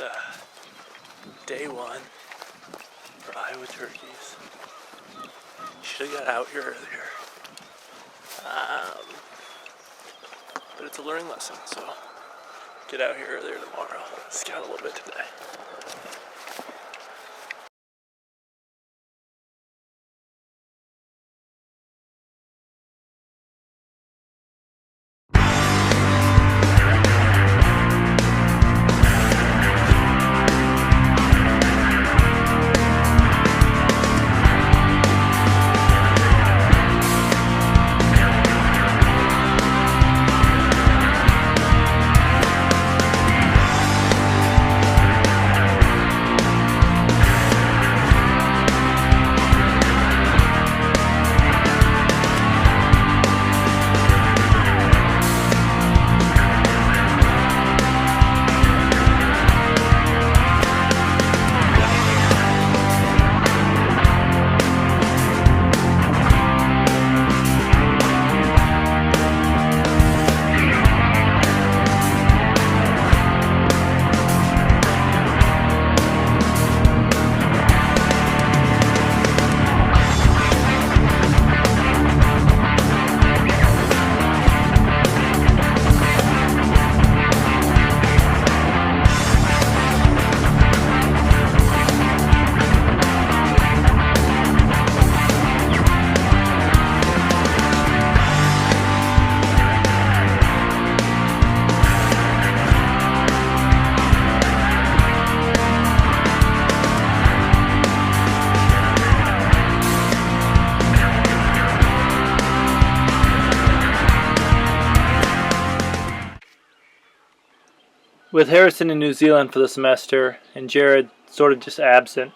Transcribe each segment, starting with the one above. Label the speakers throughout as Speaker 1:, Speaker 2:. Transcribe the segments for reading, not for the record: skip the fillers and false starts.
Speaker 1: It's day one for Iowa turkeys. Should have got out here earlier. But it's a learning lesson, so get out here earlier tomorrow. Scout a little bit today. With Harrison in New Zealand for the semester and Jared sort of just absent,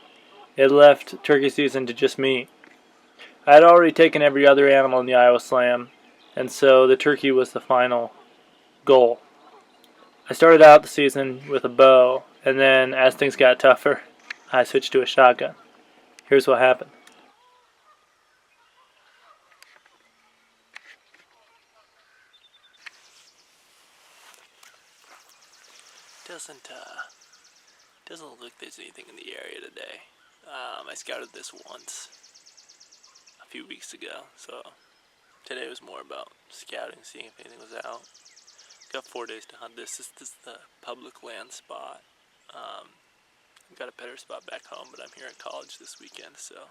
Speaker 1: it left turkey season to just me. I had already taken every other animal in the Iowa Slam, and so the turkey was the final goal. I started out the season with a bow, and then as things got tougher, I switched to a shotgun. Here's what happened. Doesn't look like there's anything in the area today. I scouted this once a few weeks ago, so today was more about scouting, seeing if anything was out. Got 4 days to hunt this. This is the public land spot. I've got a better spot back home, but I'm here at college this weekend, so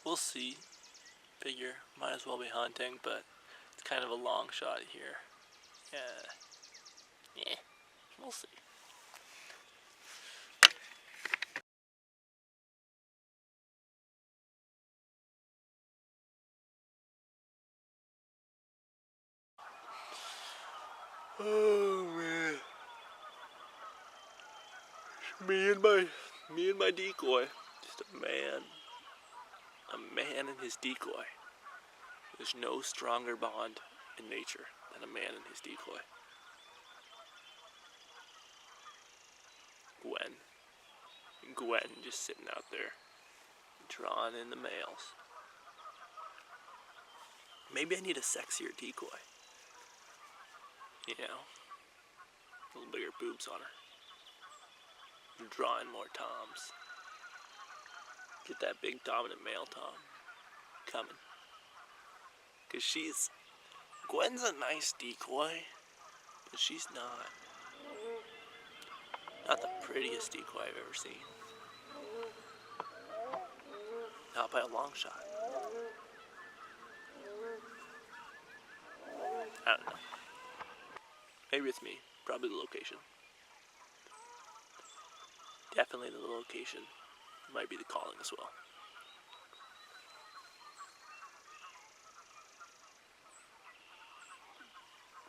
Speaker 1: we'll see. Figure might as well be hunting, but it's kind of a long shot here. Yeah, we'll see. Oh man, me and my decoy. Just a man and his decoy. There's no stronger bond in nature than a man and his decoy. Gwen just sitting out there, drawing in the males. Maybe I need a sexier decoy. You know, a little bigger boobs on her. Drawing more toms. Get that big dominant male tom coming. Cause Gwen's a nice decoy, but she's not the prettiest decoy I've ever seen. Not by a long shot. I don't know. Maybe it's me. Probably the location. Definitely the location. Might be the calling as well.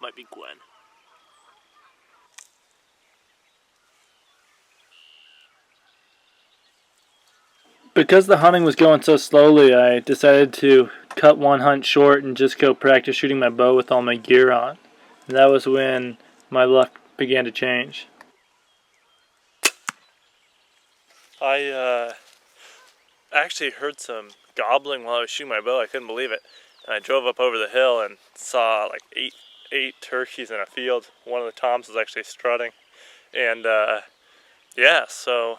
Speaker 1: Might be Gwen. Because the hunting was going so slowly, I decided to cut one hunt short and just go practice shooting my bow with all my gear on. And that was when my luck began to change. I actually heard some gobbling while I was shooting my bow. I couldn't believe it. And I drove up over the hill and saw like eight turkeys in a field. One of the toms was actually strutting.
Speaker 2: And yeah, so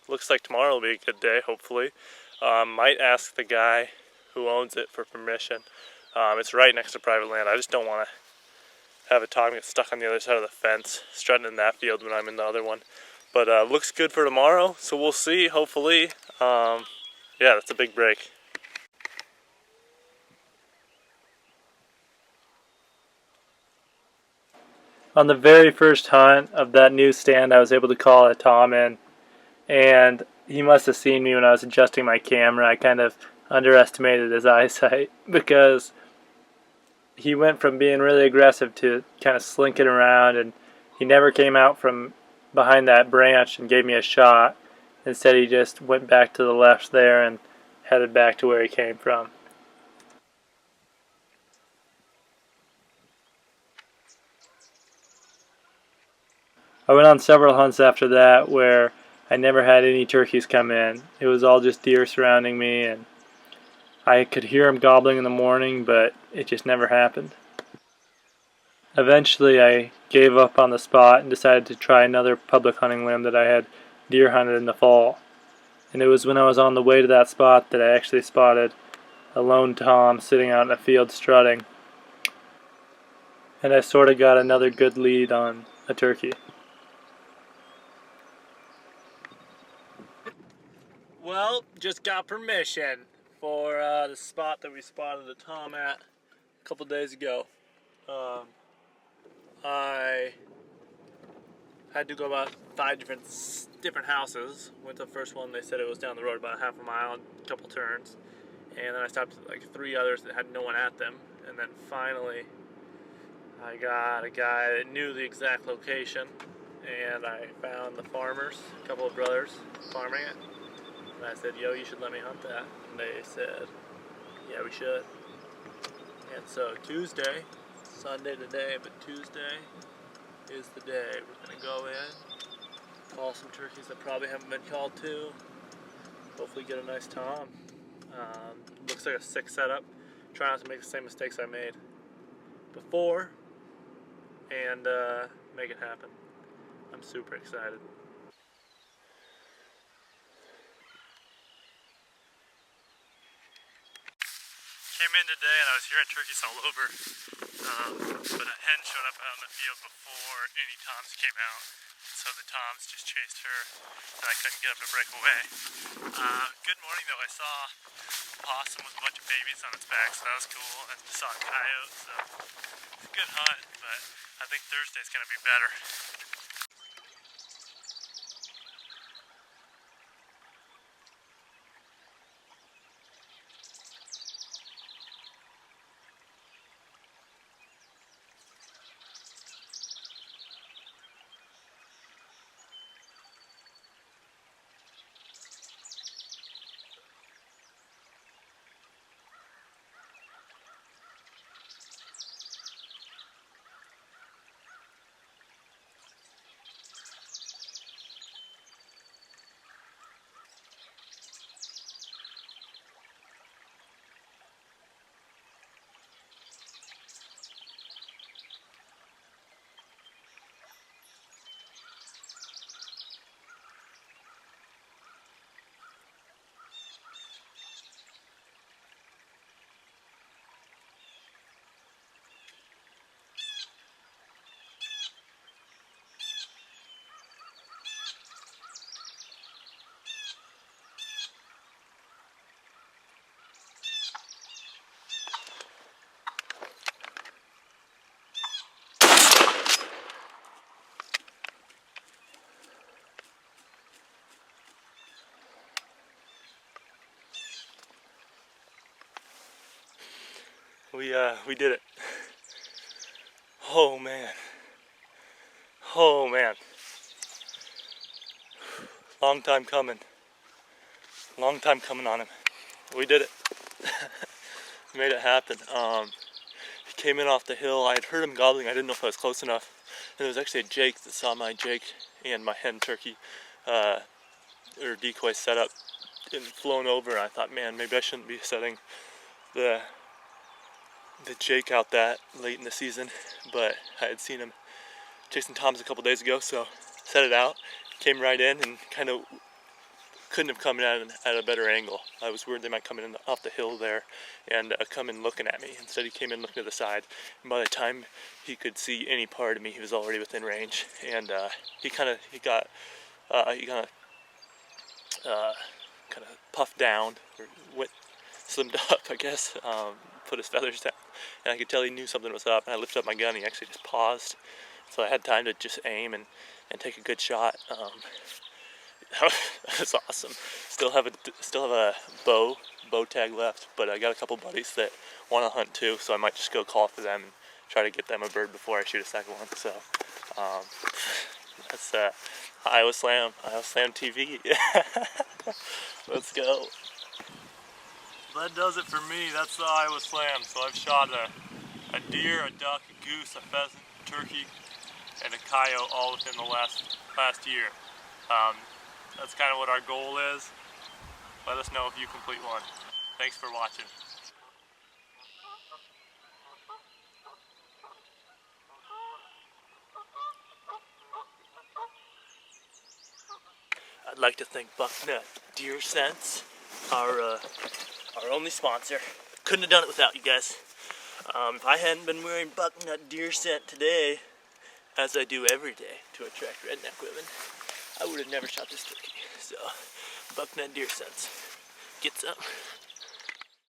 Speaker 2: looks like tomorrow will be a good day, hopefully. Might ask the guy who owns it for permission. It's right next to private land. I just don't want to have a Tom get stuck on the other side of the fence, strutting in that field when I'm in the other one. But looks good for tomorrow, so we'll see, hopefully. Yeah, that's a big break. On the very first hunt of that new stand, I was able to call a Tom in, and he must have seen me when I was adjusting my camera. I kind of underestimated his eyesight because he went from being really aggressive to kind of slinking around, and he never came out from behind that branch and gave me a shot. Instead, he just went back to the left there and headed back to where he came from. I went on several hunts after that where I never had any turkeys come in. It was all just deer surrounding me, and I could hear them gobbling in the morning, but it just never happened. Eventually, I gave up on the spot and decided to try another public hunting limb that I had deer hunted in the fall. And it was when I was on the way to that spot that I actually spotted a lone Tom sitting out in a field strutting. And I sort of got another good lead on a turkey. Well, just got permission for the spot that we spotted the Tom at a couple days ago. I had to go about 5 different houses. Went to the first one, they said it was down the road about half a mile, a couple turns. And then I stopped at like 3 others that had no one at them. And then finally, I got a guy that knew the exact location. And I found the farmers, a couple of brothers farming it. And I said, yo, you should let me hunt that. And they said, yeah, we should. And so Tuesday, Sunday today, but Tuesday is the day. We're going to go in, call some turkeys that probably haven't been called to, hopefully get a nice Tom. Looks like a sick setup. Try not to make the same mistakes I made before and make it happen. I'm super excited. Came in today and I was hearing turkeys all over, but a hen showed up out in the field before any toms came out, so the toms just chased her and I couldn't get them to break away. Good morning though, I saw a possum with a bunch of babies on its back, so that was cool, and saw a coyote, so it's a good hunt, but I think Thursday's going to be better. We did it. Oh man. Oh man. Long time coming. Long time coming on him. We did it. Made it happen. He came in off the hill. I had heard him gobbling. I didn't know if I was close enough. And there was actually a Jake that saw my Jake and my hen turkey or decoy set up and flown over. And I thought, man, maybe I shouldn't be setting the Jake out that late in the season, but I had seen him chasing toms a couple days ago, so
Speaker 1: set it out, came right in, and kind of couldn't have come in at a better angle. I was worried they might come in off the hill there and come in looking at me. Instead, he came in looking to the side, and by the time he could see any part of me, he was already within range. And he kind of puffed down, or slimmed up, I guess. Put his feathers down, and I could tell he knew something was up. And I lifted up my gun, and he actually just paused, so I had time to just aim and take a good shot. That's awesome. Still have a bow tag left, but I got a couple buddies that want to hunt too, so I might just go call for them and try to get them a bird before I shoot a second one. So that's Iowa Slam TV. Let's go. That does it for me. That's the Iowa Slam. So I've shot a deer, a duck, a goose, a pheasant, turkey, and a coyote all within the last year. That's kind of what our goal is. Let us know if you complete one. Thanks for watching. I'd like to thank Bucknut Deer Sense, our only sponsor. Couldn't have done it without you guys. If I hadn't been wearing Bucknut Deer Scent today, as I do every day to attract redneck women, I would have never shot this turkey. So, Bucknut Deer Sense. Get some.